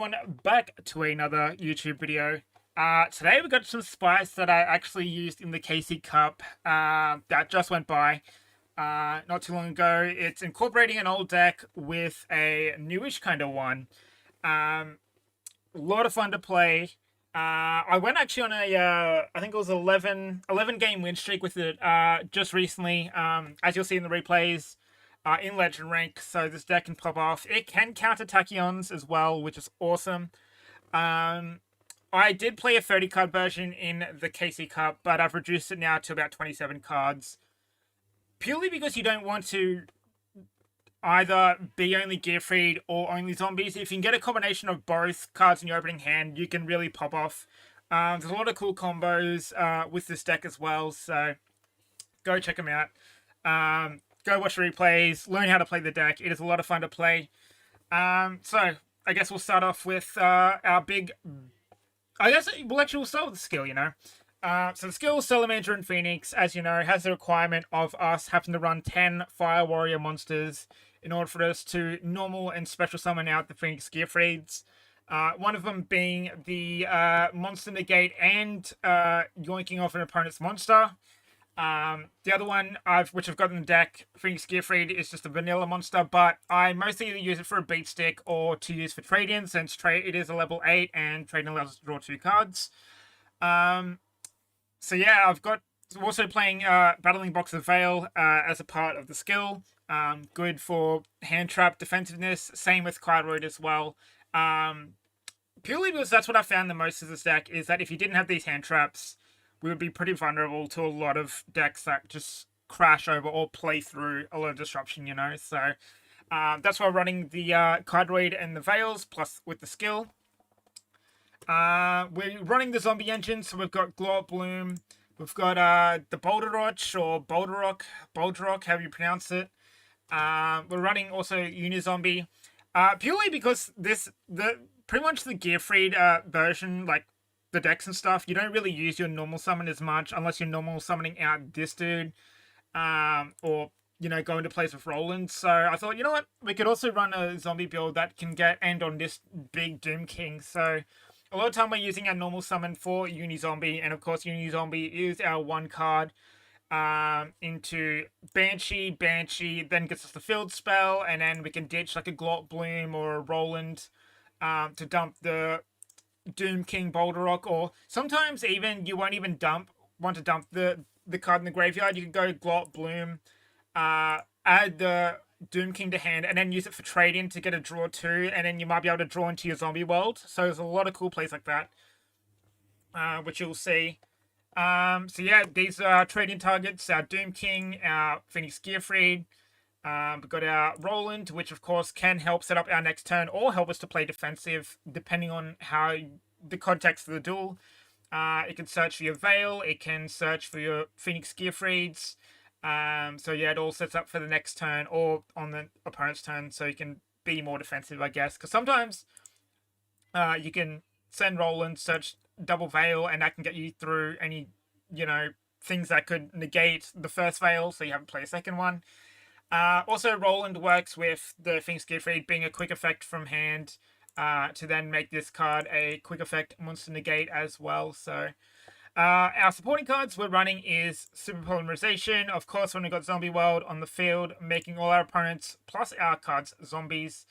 everyone, back to another YouTube video. Today we got some spice that I actually used in the KC Cup that just went by not too long ago. It's incorporating an old deck with a newish kind of one. A lot of fun to play. I went actually on a, I think it was 11 game win streak with it just recently, as you'll see in the replays. In Legend rank, so this deck can pop off. It can counter Tachyons as well, which is awesome. I did play a 30 card version in the KC Cup, but I've reduced it now to about 27 cards. Purely because you don't want to either be only Gearfried or only zombies. If you can get a combination of both cards in your opening hand, you can really pop off. There's a lot of cool combos with this deck as well, so go check them out. Go watch the replays, learn how to play the deck. It is a lot of fun to play. So, I guess we'll start off with our big... we'll start with the skill, you know. So the skill, Salamander and Phoenix, as you know, has the requirement of us having to run 10 Fire Warrior monsters in order for us to normal and special summon out the Phoenix Gearfrieds. One of them being the Monster Negate and yoinking off an opponent's monster. The other one which I've got in the deck, Phoenix Gearfried, is just a vanilla monster, but I mostly either use it for a beat stick or to use for trade-in, since it is a level 8 and trade-in allows us to draw 2 cards. So yeah, I'm also playing Battling Box of Veil as a part of the skill. Good for hand trap defensiveness, same with Cardroid as well. Purely because that's what I found the most of this deck, is that if you didn't have these hand traps, we would be pretty vulnerable to a lot of decks that just crash over or play through a lot of disruption, you know. So that's why I'm running the Cardroid and the Veils, plus with the skill. We're running the zombie engine, so we've got Glow Up Bloom. We've got the Boulderoch, or Boulderoch, however you pronounce it. We're running also Unizombie. Purely because pretty much the Gearfried version, like, the decks and stuff, you don't really use your normal summon as much unless you're normal summoning out this dude, or, you know, go into place with Roland. So I thought, you know what, we could also run a zombie build that can end on this big Doom King. So a lot of time we're using our normal summon for Unizombie, and of course Unizombie is our 1 card into Banshee, then gets us the field spell, and then we can ditch like a Glot Bloom or a Roland to dump the Doom King Boulderoch, or sometimes even you won't even want to dump the card in the graveyard. You can go Glot Bloom, add the Doom King to hand, and then use it for trade-in to get a draw 2, and then you might be able to draw into your zombie world. So there's a lot of cool plays like that, which you'll see. So yeah, these are trade-in targets: our Doom King, our Phoenix Gearfried. We've got our Roland, which of course can help set up our next turn or help us to play defensive, depending on how the context of the duel. It can search for your Veil, it can search for your Phoenix Gearfrieds. So yeah, it all sets up for the next turn or on the opponent's turn, so you can be more defensive, I guess. Because sometimes you can send Roland, search double Veil, and that can get you through any, you know, things that could negate the first Veil, so you have to play a second one. Also, Roland works with the Phoenix Gearfried being a quick effect from hand to then make this card a quick effect monster negate as well. So our supporting cards we're running is Super Polymerization. Of course, when we've got Zombie World on the field, making all our opponents plus our cards zombies.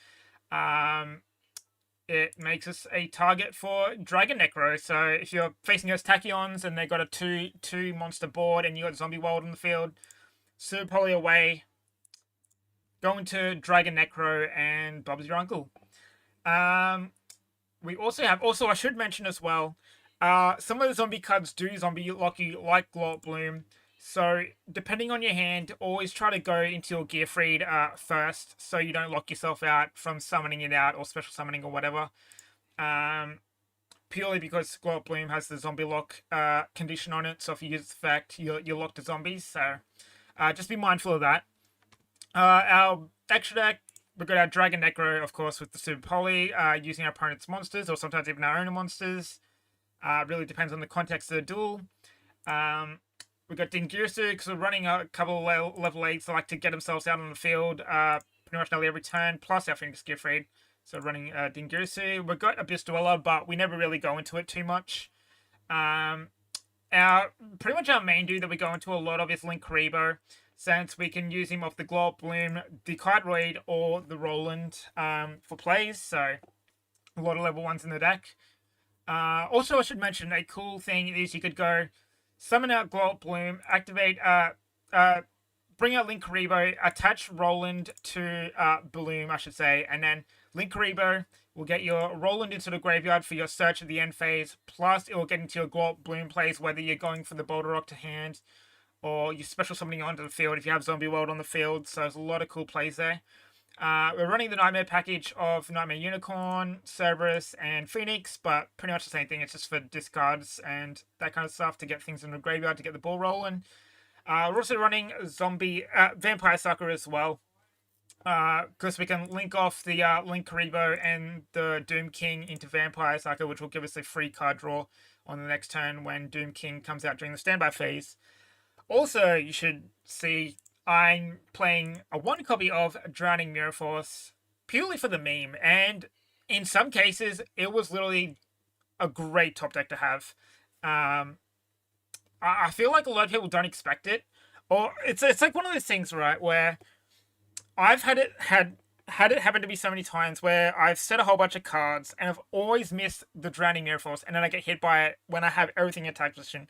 It makes us a target for Dragon Necro. So if you're facing those Tachyons and they've got a 2 monster board and you got Zombie World on the field, Super Poly away, go into Dragon Necro, and Bob's your uncle. We also have... Also, I should mention as well, some of the zombie cards do zombie lock you, like Glot Bloom. So, depending on your hand, always try to go into your Gearfried first, so you don't lock yourself out from summoning it out, or special summoning, or whatever. Purely because Glot Bloom has the zombie lock condition on it, so if you use its effect, you're locked to zombies. So, just be mindful of that. Our extra deck, we've got our Dragon Necro, of course, with the Super Poly, using our opponent's monsters, or sometimes even our own monsters. Really depends on the context of the duel. We've got Dingirsu, because we're running a couple of level 8s that like to get themselves out on the field pretty much nearly every turn, plus our Phoenix Gearfried. So running Dingusu. We've got Abyss Dweller, but we never really go into it too much. Pretty much our main dude that we go into a lot of is Link Karibo, since we can use him off the Glob Bloom, the Kiteroid, or the Roland for plays. So a lot of level 1s in the deck. Also, I should mention a cool thing is you could go summon out Glob Bloom, activate, bring out Link Karibo, attach Roland to Bloom, I should say, and then Link Karibo will get your Roland into the graveyard for your search at the end phase, plus it will get into your Glob Bloom plays, whether you're going for the Boulder Rock to hand, or you special summoning onto the field if you have Zombie World on the field, so there's a lot of cool plays there. We're running the Nightmare package of Nightmare Unicorn, Cerberus, and Phoenix, but pretty much the same thing. It's just for discards and that kind of stuff to get things in the graveyard to get the ball rolling. We're also running Vampire Sucker as well, because we can link off the Link Karibo and the Doom King into Vampire Sucker, which will give us a free card draw on the next turn when Doom King comes out during the standby phase. Also, you should see I'm playing a 1 copy of Drowning Mirror Force purely for the meme, and in some cases, it was literally a great top deck to have. I feel like a lot of people don't expect it, or it's like one of those things, right, where I've had it happen to me so many times where I've set a whole bunch of cards and I've always missed the Drowning Mirror Force, and then I get hit by it when I have everything in attack position.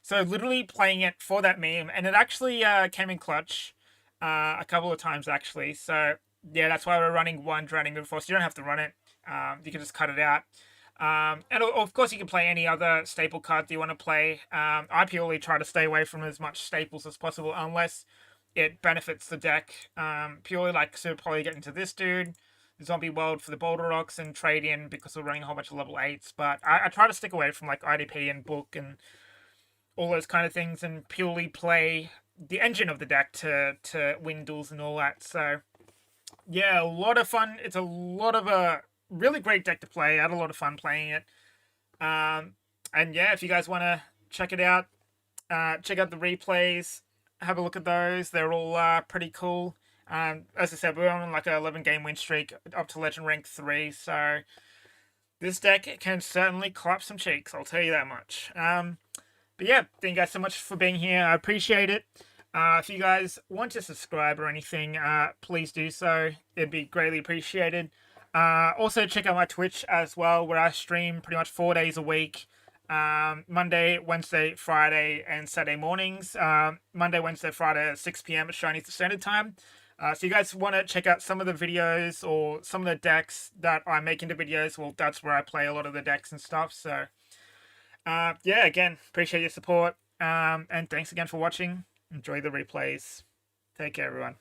So literally playing it for that meme, and it actually came in clutch a couple of times actually. So yeah, that's why we're running 1 Drowning Mirror Force. You don't have to run it. You can just cut it out. And of course you can play any other staple cards you want to play. I purely try to stay away from as much staples as possible unless it benefits the deck. Purely like Super Poly get into this dude, Zombie World for the Boulder Rocks, and trade in because we're running a whole bunch of level 8s. But I try to stick away from like IDP and book and all those kind of things and purely play the engine of the deck to win duels and all that. So yeah, a lot of fun. It's a lot of a really great deck to play. I had a lot of fun playing it. And yeah, if you guys want to check it out, check out the replays, have a look at those. They're all pretty cool. As I said, we're on like an 11-game win streak up to Legend Rank 3, so this deck can certainly clap some cheeks, I'll tell you that much. But yeah, thank you guys so much for being here. I appreciate it. If you guys want to subscribe or anything, please do so. It'd be greatly appreciated. Also, check out my Twitch as well, where I stream pretty much 4 days a week. Monday, Wednesday, Friday, and Saturday mornings. Monday, Wednesday, Friday at 6 p.m. Australian Standard Time. So you guys want to check out some of the videos or some of the decks that I make into videos, well, that's where I play a lot of the decks and stuff. So yeah, again, appreciate your support. And thanks again for watching. Enjoy the replays. Take care, everyone.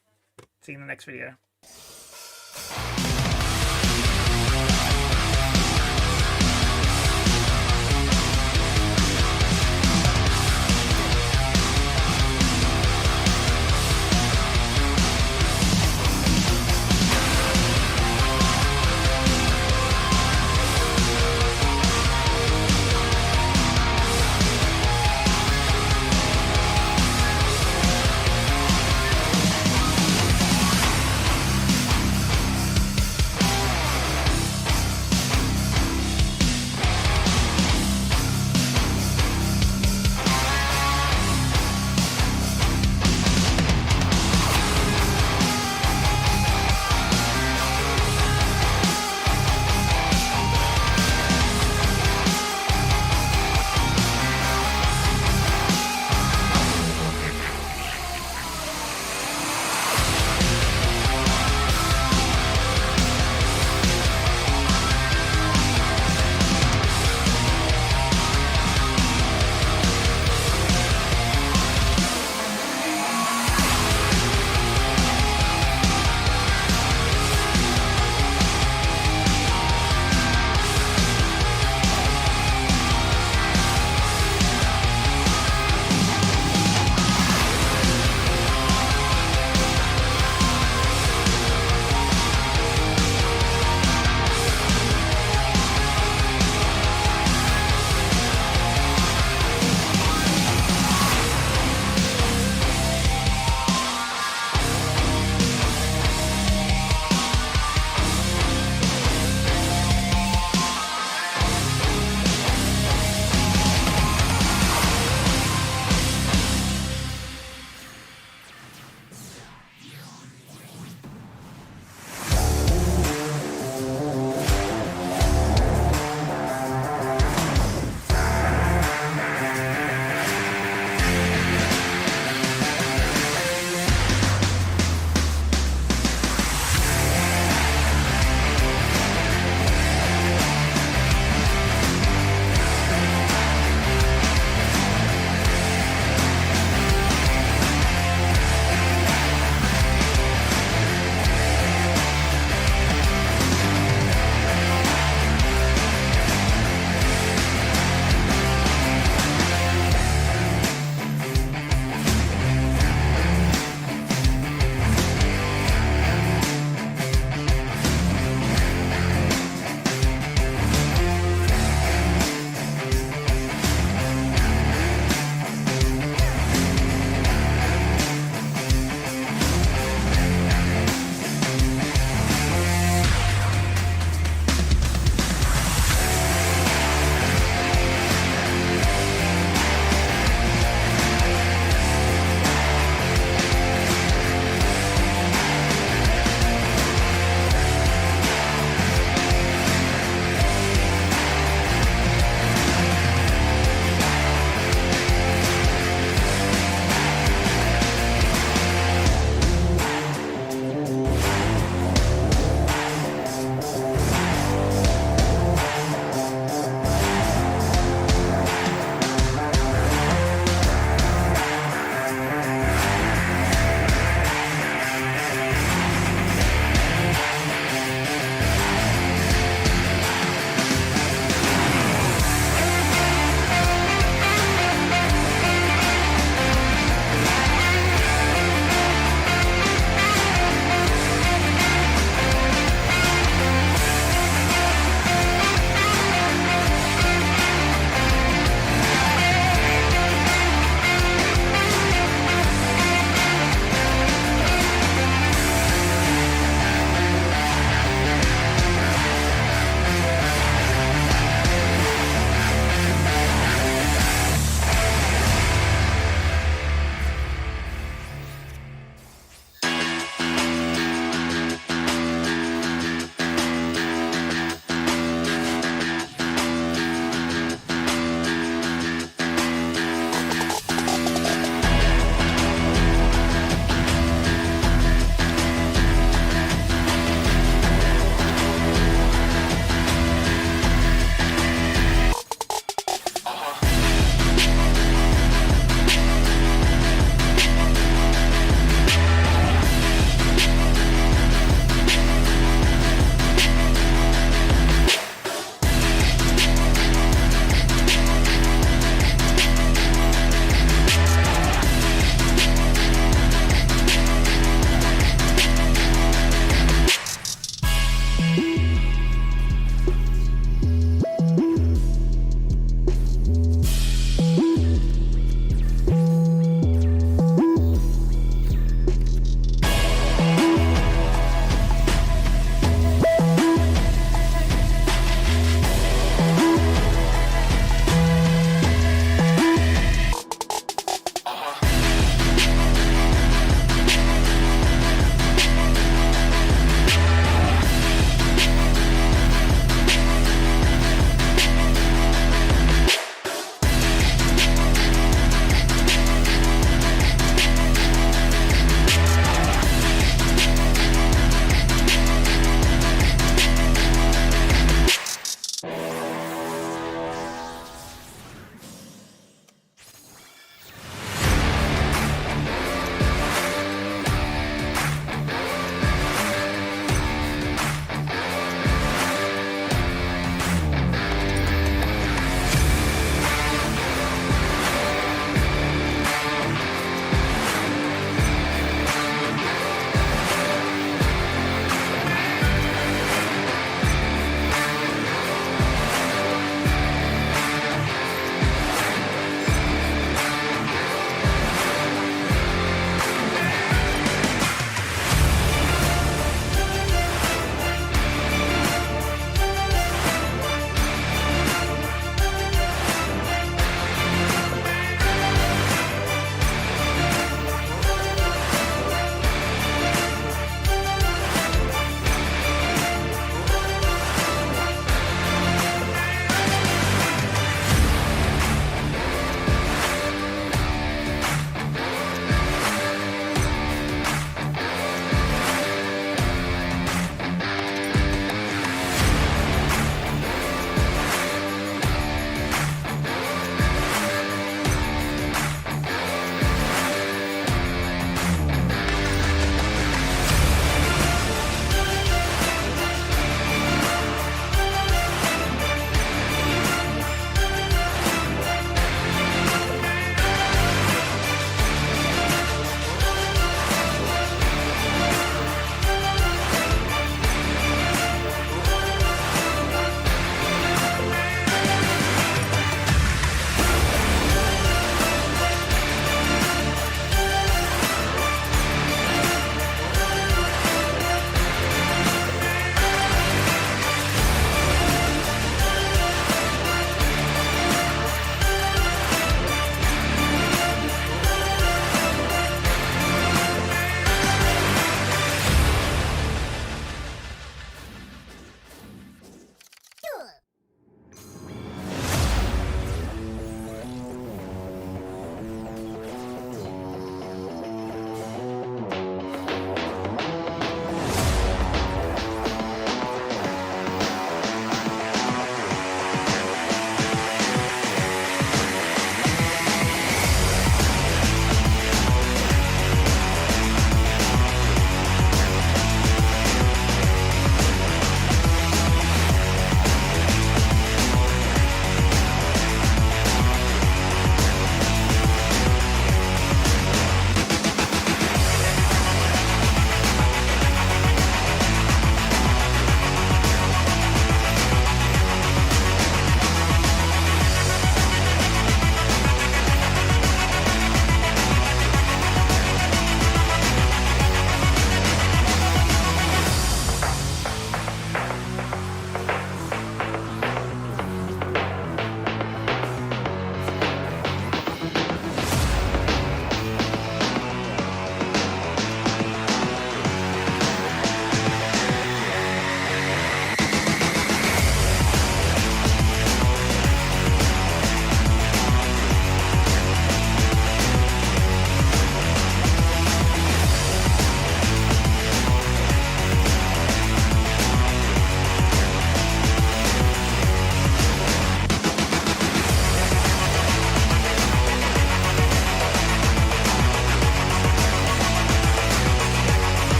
See you in the next video.